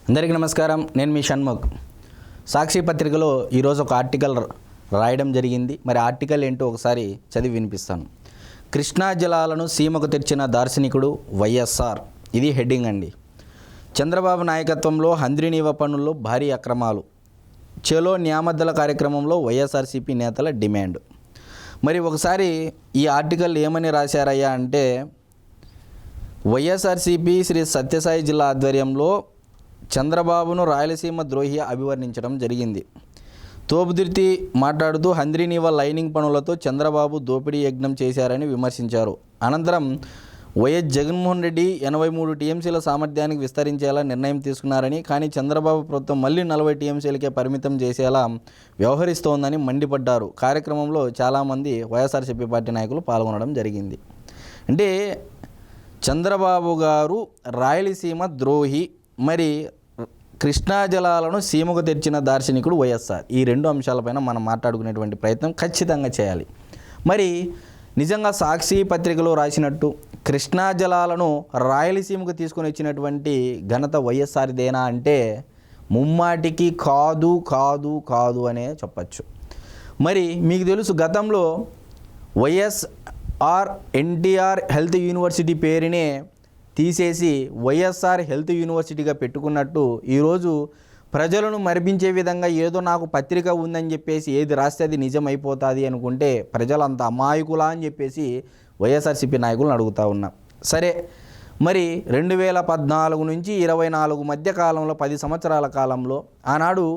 అందరికీ నమస్కారం. నేను మీ షణ్ముఖ్. సాక్షి పత్రికలో ఈరోజు ఒక ఆర్టికల్ రాయడం జరిగింది. మరి ఆర్టికల్ ఏంటో ఒకసారి చదివి వినిపిస్తాను. కృష్ణా జలాలను సీమకు తెచ్చిన దార్శనికుడు వైఎస్ఆర్, ఇది హెడ్డింగ్ అండి. చంద్రబాబు నాయకత్వంలో హంద్రీనీవ పనుల్లో భారీ అక్రమాలు, చెలో న్యామద్దల కార్యక్రమంలో వైఎస్ఆర్సీపీ నేతల డిమాండ్. మరి ఒకసారి ఈ ఆర్టికల్ ఏమని రాశారయ్యా అంటే, వైఎస్ఆర్సీపీ శ్రీ సత్యసాయి జిల్లా ఆధ్వర్యంలో చంద్రబాబును రాయలసీమ ద్రోహి అభివర్ణించడం జరిగింది. తోపుదుర్తి మాట్లాడుతూ హంద్రీనీవ లైనింగ్ పనులతో చంద్రబాబు దోపిడీ యజ్ఞం చేశారని విమర్శించారు. అనంతరం వైఎస్ జగన్మోహన్ రెడ్డి 83 టీఎంసీల సామర్థ్యానికి విస్తరించేలా నిర్ణయం తీసుకున్నారని, కానీ చంద్రబాబు ప్రభుత్వం మళ్ళీ 40 టీఎంసీలకే పరిమితం చేసేలా వ్యవహరిస్తోందని మండిపడ్డారు. కార్యక్రమంలో చాలామంది వైఎస్ఆర్సీపీ పార్టీ నాయకులు పాల్గొనడం జరిగింది. అంటే చంద్రబాబు గారు రాయలసీమ ద్రోహి, మరి కృష్ణా జలాలను సీమకు తెచ్చిన దార్శనికుడు వైఎస్ఆర్, ఈ రెండు అంశాలపైన మనం మాట్లాడుకునేటువంటి ప్రయత్నం ఖచ్చితంగా చేయాలి. మరి నిజంగా సాక్షి పత్రికలో రాసినట్టు కృష్ణా జలాలను రాయలసీమకు తీసుకొని వచ్చినటువంటి ఘనత వైఎస్ఆర్దేనా అంటే ముమ్మాటికి కాదు కాదు కాదు అనే చెప్పచ్చు. మరి మీకు తెలుసు, గతంలో వైఎస్ఆర్ ఎన్టీఆర్ హెల్త్ యూనివర్సిటీ పేరునే తీసేసి వైఎస్ఆర్ హెల్త్ యూనివర్సిటీగా పెట్టుకున్నట్టు ఈరోజు ప్రజలను మరిపించే విధంగా ఏదో నాకు పత్రిక ఉందని చెప్పేసి ఏది రాస్తే అది నిజం అయిపోతుంది అనుకుంటే ప్రజలంత అమాయకులా అని చెప్పేసి వైఎస్ఆర్సీపీ నాయకులను అడుగుతూ ఉన్నా. సరే, మరి 2014 నుంచి 24 మధ్య కాలంలో 10 సంవత్సరాల కాలంలో ఆనాడు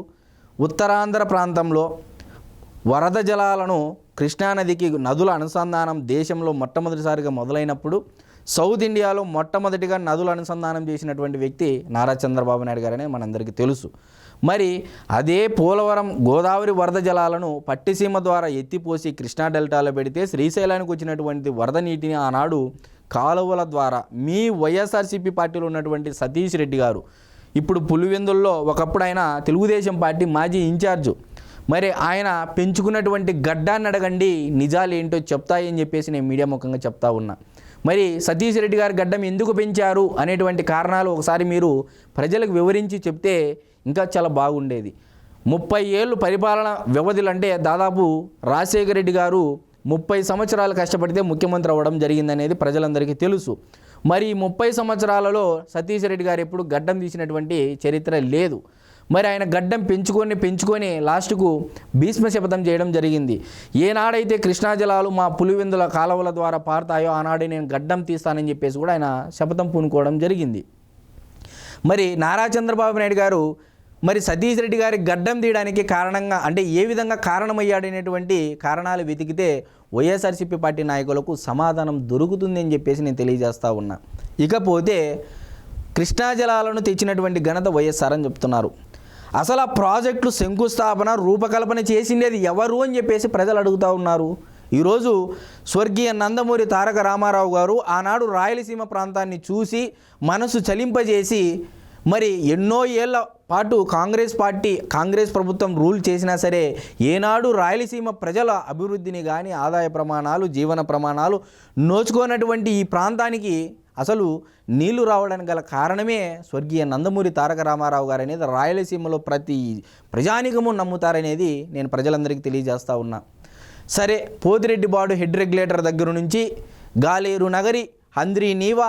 ఉత్తరాంధ్ర ప్రాంతంలో వరద జలాలను కృష్ణానదికి నదుల అనుసంధానం దేశంలో మొట్టమొదటిసారిగా మొదలైనప్పుడు సౌత్ ఇండియాలో మొట్టమొదటిగా నదుల అనుసంధానం చేసినటువంటి వ్యక్తి నారా చంద్రబాబు నాయుడు గారనే మనందరికీ తెలుసు. మరి అదే పోలవరం గోదావరి వరద జలాలను పట్టిసీమ ద్వారా ఎత్తిపోసి కృష్ణా డెల్టాలో పెడితే శ్రీశైలానికి వచ్చినటువంటి వరద నీటిని ఆనాడు కాలువల ద్వారా మీ వైఎస్ఆర్సీపీ పార్టీలో ఉన్నటువంటి సతీష్ రెడ్డి గారు, ఇప్పుడు పులివెందుల్లో ఒకప్పుడు ఆయన తెలుగుదేశం పార్టీ మాజీ ఇన్ఛార్జు, మరి ఆయన పెంచుకున్నటువంటి గడ్డాన్ని అడగండి, నిజాలు ఏంటో చెప్తాయని చెప్పేసి నేను మీడియా ముఖంగా చెప్తా ఉన్నా. మరి సతీష్ రెడ్డి గారి గడ్డం ఎందుకు పెంచారు అనేటువంటి కారణాలు ఒకసారి మీరు ప్రజలకు వివరించి చెప్తే ఇంకా చాలా బాగుండేది. 30 ఏళ్ళు పరిపాలన వ్యవధిలో, అంటే దాదాపు రాజశేఖర రెడ్డి గారు 30 సంవత్సరాలు కష్టపడితే ముఖ్యమంత్రి అవ్వడం జరిగిందనేది ప్రజలందరికీ తెలుసు. మరి 30 సంవత్సరాలలో సతీష్ రెడ్డి గారు ఎప్పుడు గడ్డం తీసినటువంటి చరిత్ర లేదు. మరి ఆయన గడ్డం పెంచుకొని లాస్ట్కు భీష్మ శపథం చేయడం జరిగింది. ఏనాడైతే కృష్ణా జలాలు మా పులివెందుల కాలువల ద్వారా పారుతాయో ఆనాడే నేను గడ్డం తీస్తానని చెప్పేసి కూడా ఆయన శపథం పూనుకోవడం జరిగింది. మరి నారా చంద్రబాబు నాయుడు గారు మరి సతీష్ రెడ్డి గారి గడ్డం తీయడానికి కారణంగా, అంటే ఏ విధంగా కారణమయ్యాడనేటువంటి కారణాలు వెతికితే వైఎస్ఆర్సీపీ పార్టీ నాయకులకు సమాధానం దొరుకుతుంది అని చెప్పేసి నేను తెలియజేస్తూ ఉన్నా. ఇకపోతే కృష్ణా జలాలను తెచ్చినటువంటి ఘనత వైఎస్ఆర్ అని చెప్తున్నారు. అసలు ఆ ప్రాజెక్టులు శంకుస్థాపన రూపకల్పన చేసిండేది ఎవరు అని చెప్పేసి ప్రజలు అడుగుతూ ఉన్నారు. ఈరోజు స్వర్గీయ నందమూరి తారక రామారావు గారు ఆనాడు రాయలసీమ ప్రాంతాన్ని చూసి మనసు చలింపజేసి మరి ఎన్నో ఏళ్ల పాటు కాంగ్రెస్ ప్రభుత్వం రూల్ చేసినా సరే ఏనాడు రాయలసీమ ప్రజల అభివృద్ధిని కానీ ఆదాయ ప్రమాణాలు, జీవన ప్రమాణాలు నోచుకోనటువంటి ఈ ప్రాంతానికి అసలు నీళ్లు రావడానికి గల కారణమే స్వర్గీయ నందమూరి తారక రామారావు గారు అనేది రాయలసీమలో ప్రతి ప్రజానికము నమ్ముతారనేది నేను ప్రజలందరికీ తెలియజేస్తూ ఉన్నా. సరే, పోతిరెడ్డిపాడు హెడ్ రెగ్యులేటర్ దగ్గర నుంచి గాలేరు నగరి, హంద్రీనీవ,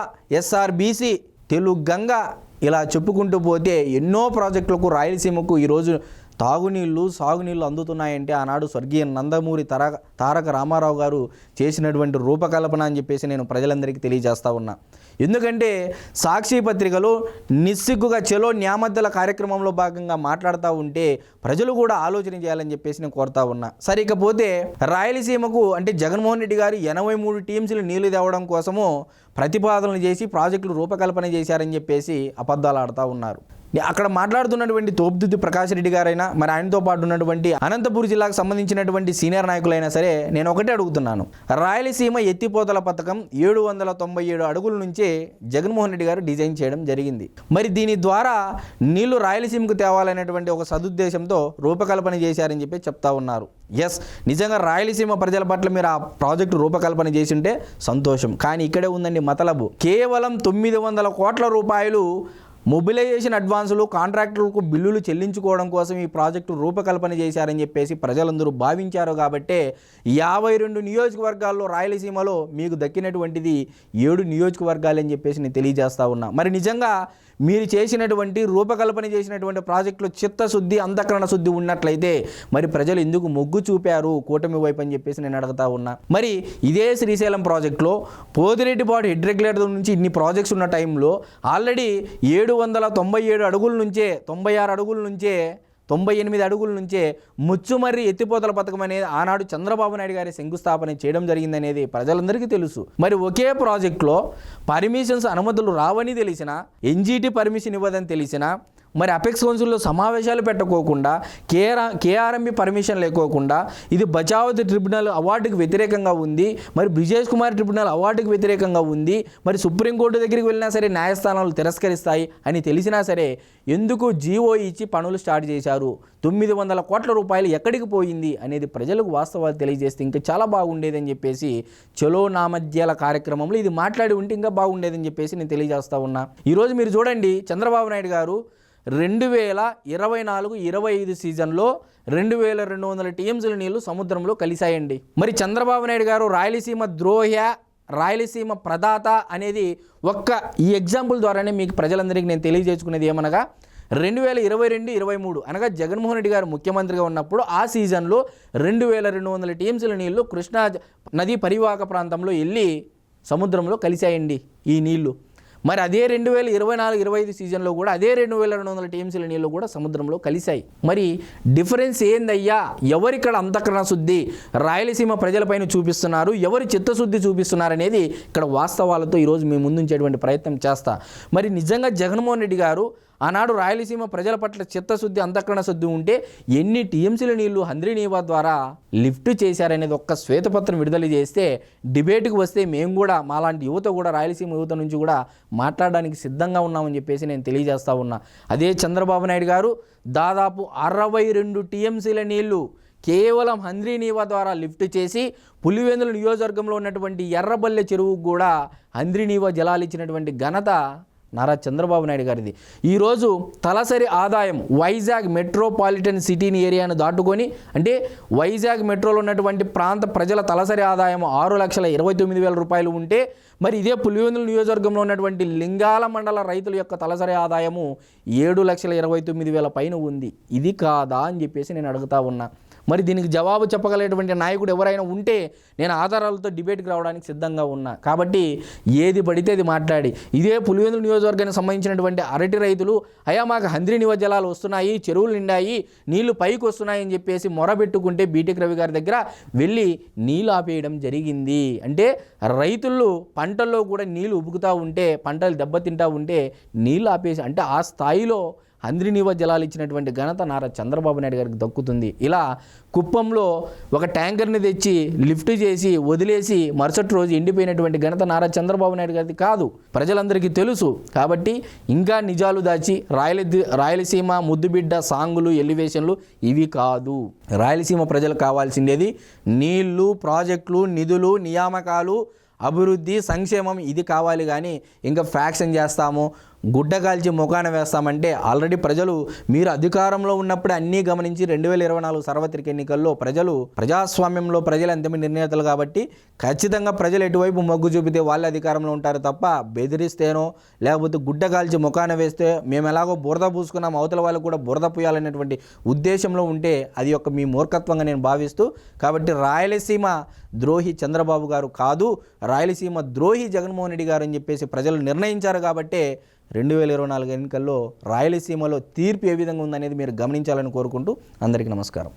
ఎస్ఆర్బీసీ, తెలుగు గంగ, ఇలా చెప్పుకుంటూ పోతే ఎన్నో ప్రాజెక్టులకు రాయలసీమకు ఈరోజు తాగునీళ్ళు, సాగునీళ్ళు అందుతున్నాయంటే ఆనాడు స్వర్గీయ నందమూరి తారక రామారావు గారు చేసినటువంటి రూపకల్పన అని చెప్పేసి నేను ప్రజలందరికీ తెలియజేస్తూ ఉన్నా. ఎందుకంటే సాక్షి పత్రికలో నిస్సిగ్గుగా చెలో న్యామద్దల కార్యక్రమంలో భాగంగా మాట్లాడుతూ ఉంటే ప్రజలు కూడా ఆలోచన చేయాలని చెప్పేసి నేను కోరుతా ఉన్నా. సరే, ఇకపోతే రాయలసీమకు అంటే జగన్మోహన్ రెడ్డి గారు 83 టీఎంసీలు నీళ్లు తేవడం కోసము ప్రతిపాదనలు చేసి ప్రాజెక్టులు రూపకల్పన చేశారని చెప్పేసి అబద్ధాలు ఆడుతూ ఉన్నారు. అక్కడ మాట్లాడుతున్నటువంటి తోపుదుర్తి ప్రకాష్ రెడ్డి గారైనా, మరి ఆయనతో పాటు ఉన్నటువంటి అనంతపురం జిల్లాకు సంబంధించినటువంటి సీనియర్ నాయకులైనా సరే నేను ఒకటే అడుగుతున్నాను. రాయలసీమ ఎత్తిపోతల పథకం 797 అడుగుల నుంచే జగన్మోహన్ రెడ్డి గారు డిజైన్ చేయడం జరిగింది. మరి దీని ద్వారా నీళ్లు రాయలసీమకు తేవాలనేటువంటి ఒక సదుద్దేశంతో రూపకల్పన చేశారని చెప్పి చెప్తా ఉన్నారు. ఎస్, నిజంగా రాయలసీమ ప్రజల పట్ల మీరు ఆ ప్రాజెక్టు రూపకల్పన చేసి ఉంటే సంతోషం. కానీ ఇక్కడే ఉందండి మతలబు. కేవలం 900 కోట్ల రూపాయలు మొబిలైజేషన్ అడ్వాన్సులు, కాంట్రాక్టర్లకు బిల్లులు చెల్లించుకోవడం కోసం ఈ ప్రాజెక్టు రూపకల్పన చేశారని చెప్పేసి ప్రజలందరూ భావించారు. కాబట్టే 52 నియోజకవర్గాల్లో రాయలసీమలో మీకు దక్కినటువంటిది 7 నియోజకవర్గాలని చెప్పేసి నేను తెలియజేస్తా ఉన్నా. మరి నిజంగా మీరు చేసినటువంటి రూపకల్పన చేసినటువంటి ప్రాజెక్టులో చిత్తశుద్ధి, అంతఃకరణ శుద్ధి ఉన్నట్లయితే మరి ప్రజలు ఎందుకు మొగ్గు చూపారు కూటమి వైపు అని చెప్పేసి నేను అడుగుతా ఉన్నా. మరి ఇదే శ్రీశైలం ప్రాజెక్టులో పోతిరెడ్డిపాడు హెడ్ రెగ్యులేటర్ నుంచి ఇన్ని ప్రాజెక్ట్స్ ఉన్న టైంలో ఆల్రెడీ 797 అడుగుల నుంచే 96 అడుగుల నుంచే 98 అడుగుల నుంచే ముచ్చుమర్రి ఎత్తిపోతల పథకం అనేది ఆనాడు చంద్రబాబు నాయుడు గారి శంకుస్థాపన చేయడం జరిగిందనేది ప్రజలందరికీ తెలుసు. మరి ఒకే ప్రాజెక్టులో పర్మిషన్స్, అనుమతులు రావని తెలిసినా, ఎన్జీటీ పర్మిషన్ ఇవ్వదని తెలిసినా, మరి అపెక్స్ కౌన్సిల్లో సమావేశాలు పెట్టకోకుండా, కేఆర్ఎంబి పర్మిషన్ లేకోకుండా ఇది బచావత్ ట్రిబ్యునల్ అవార్డుకి వ్యతిరేకంగా ఉంది, మరి బ్రిజేష్ కుమార్ ట్రిబ్యునల్ అవార్డుకి వ్యతిరేకంగా ఉంది, మరి సుప్రీంకోర్టు దగ్గరికి వెళ్ళినా సరే న్యాయస్థానాలు తిరస్కరిస్తాయి అని తెలిసినా సరే ఎందుకు జీవో ఇచ్చి పనులు స్టార్ట్ చేశారు? 900 కోట్ల రూపాయలు ఎక్కడికి పోయింది అనేది ప్రజలకు వాస్తవాలు తెలియజేస్తే ఇంకా చాలా బాగుండేదని చెప్పేసి చలో నామధ్యాల కార్యక్రమంలో ఇది మాట్లాడి ఉంటే ఇంకా బాగుండేదని చెప్పేసి నేను తెలియజేస్తా ఉన్నా. ఈరోజు మీరు చూడండి, చంద్రబాబు నాయుడు గారు 2024-25 సీజన్లో 2200 టీఎంసీల నీళ్లు సముద్రంలో కలిశాయండి. మరి చంద్రబాబు నాయుడు గారు రాయలసీమ ద్రోహ, రాయలసీమ ప్రదాత అనేది ఒక్క ఈ ఎగ్జాంపుల్ ద్వారానే మీకు ప్రజలందరికీ నేను తెలియజేసుకునేది ఏమనగా 2022-23 అనగా జగన్మోహన్ రెడ్డి గారు ముఖ్యమంత్రిగా ఉన్నప్పుడు ఆ సీజన్లో 2200 టీఎంసీల నీళ్లు కృష్ణా నది పరివాహక ప్రాంతంలో వెళ్ళి సముద్రంలో కలిశాయండి ఈ నీళ్లు. మరి అదే 2024-25 సీజన్లో కూడా అదే 2200 టీఎంసీల నీళ్ళు కూడా సముద్రంలో కలిశాయి. మరి డిఫరెన్స్ ఏందయ్యా? ఎవరిక్కడ అంతఃకరణ శుద్ధి రాయలసీమ ప్రజలపైన చూపిస్తున్నారు, ఎవరి చిత్తశుద్ధి చూపిస్తున్నారు అనేది ఇక్కడ వాస్తవాలతో ఈరోజు మీ ముందుంచేటువంటి ప్రయత్నం చేస్తా. మరి నిజంగా జగన్మోహన్ రెడ్డి గారు ఆనాడు రాయలసీమ ప్రజల పట్ల చిత్తశుద్ధి, అంతఃకరణ శుద్ధి ఉంటే ఎన్ని టీఎంసీల నీళ్లు హంద్రీనీవా ద్వారా లిఫ్ట్ చేశారనేది ఒక్క శ్వేతపత్రం విడుదల చేస్తే డిబేట్కి వస్తే మేము కూడా మాలాంటి యువత కూడా రాయలసీమ యువత నుంచి కూడా మాట్లాడడానికి సిద్ధంగా ఉన్నామని చెప్పేసి నేను తెలియజేస్తా ఉన్నా. అదే చంద్రబాబు నాయుడు గారు దాదాపు 62 టీఎంసీల నీళ్లు కేవలం హంద్రీనీవా ద్వారా లిఫ్ట్ చేసి పులివెందుల నియోజకవర్గంలో ఉన్నటువంటి ఎర్రబల్లె చెరువుకు కూడా హంద్రీనీవా జలాలు ఇచ్చినటువంటి ఘనత నారా చంద్రబాబు నాయుడు గారిది. ఈరోజు తలసరి ఆదాయం వైజాగ్ మెట్రోపాలిటన్ సిటీని ఏరియాను దాటుకొని, అంటే వైజాగ్ మెట్రోలో ఉన్నటువంటి ప్రాంత ప్రజల తలసరి ఆదాయం 6,29,000 రూపాయలు ఉంటే మరి ఇదే పులివెందుల నియోజకవర్గంలో ఉన్నటువంటి లింగాల మండల రైతుల యొక్క తలసరి ఆదాయము 7,29,000 పైన ఉంది. ఇది కాదా అని చెప్పేసి నేను అడుగుతా ఉన్నా. మరి దీనికి జవాబు చెప్పగలిగేటువంటి నాయకుడు ఎవరైనా ఉంటే నేను ఆధారాలతో డిబేట్కి రావడానికి సిద్ధంగా ఉన్నా. కాబట్టి ఏది పడితే అది మాట్లాడి ఇదే పులివెందుల నియోజకవర్గానికి సంబంధించినటువంటి అరటి రైతులు అయ్యా మాకు హంద్రీనీవా జలాలు వస్తున్నాయి, చెరువులు నిండాయి, నీళ్లు పైకి వస్తున్నాయి అని చెప్పేసి మొరబెట్టుకుంటే బీటెక్ రవి గారి దగ్గర వెళ్ళి నీళ్ళు ఆపేయడం జరిగింది. అంటే రైతులు పంటల్లో కూడా నీళ్లు ఉబుకుతూ ఉంటే, పంటలు దెబ్బతింటూ ఉంటే నీళ్ళు ఆపేసి, అంటే ఆ స్థాయిలో హంద్రీనీవా జలాలు ఇచ్చినటువంటి ఘనత నారా చంద్రబాబు నాయుడు గారికి దక్కుతుంది. ఇలా కుప్పంలో ఒక ట్యాంకర్ని తెచ్చి లిఫ్ట్ చేసి వదిలేసి మరుసటి రోజు ఎండిపోయినటువంటి ఘనత నారా చంద్రబాబు నాయుడు గారికి కాదు, ప్రజలందరికీ తెలుసు. కాబట్టి ఇంకా నిజాలు దాచి రాయలసీమ ముద్దుబిడ్డ సాంగులు, ఎలివేషన్లు ఇవి కాదు. రాయలసీమ ప్రజలు కావాల్సిందేది నీళ్లు, ప్రాజెక్టులు, నిధులు, నియామకాలు, అభివృద్ధి, సంక్షేమం ఇది కావాలి. కానీ ఇంకా ఫ్యాక్షన్ చేస్తాము, గుడ్డ కాల్చి ముఖాన వేస్తామంటే ఆల్రెడీ ప్రజలు మీరు అధికారంలో ఉన్నప్పుడు అన్నీ గమనించి 2024 సార్వత్రిక ఎన్నికల్లో ప్రజాస్వామ్యంలో ప్రజలు అంతిమ నిర్ణేతలు కాబట్టి ఖచ్చితంగా ప్రజలు ఎటువైపు మొగ్గు చూపితే వాళ్ళే అధికారంలో ఉంటారు తప్ప బెదిరిస్తేనో లేకపోతే గుడ్డ కాల్చి ముఖాన వేస్తే మేము ఎలాగో బురద పూసుకున్నాం అవతల వాళ్ళకు కూడా బురద పూయాలనేటువంటి ఉద్దేశంలో ఉంటే అది ఒక మీ మూర్ఖత్వంగా నేను భావిస్తూ, కాబట్టి రాయలసీమ ద్రోహి చంద్రబాబు గారు కాదు, రాయలసీమ ద్రోహి జగన్మోహన్ రెడ్డి గారు అని చెప్పేసి ప్రజలు నిర్ణయించారు. కాబట్టే 2024 ఎన్నికల్లో రాయలసీమలో తీర్పు ఏ విధంగా ఉందనేది మీరు గమనించాలని కోరుకుంటూ అందరికీ నమస్కారం.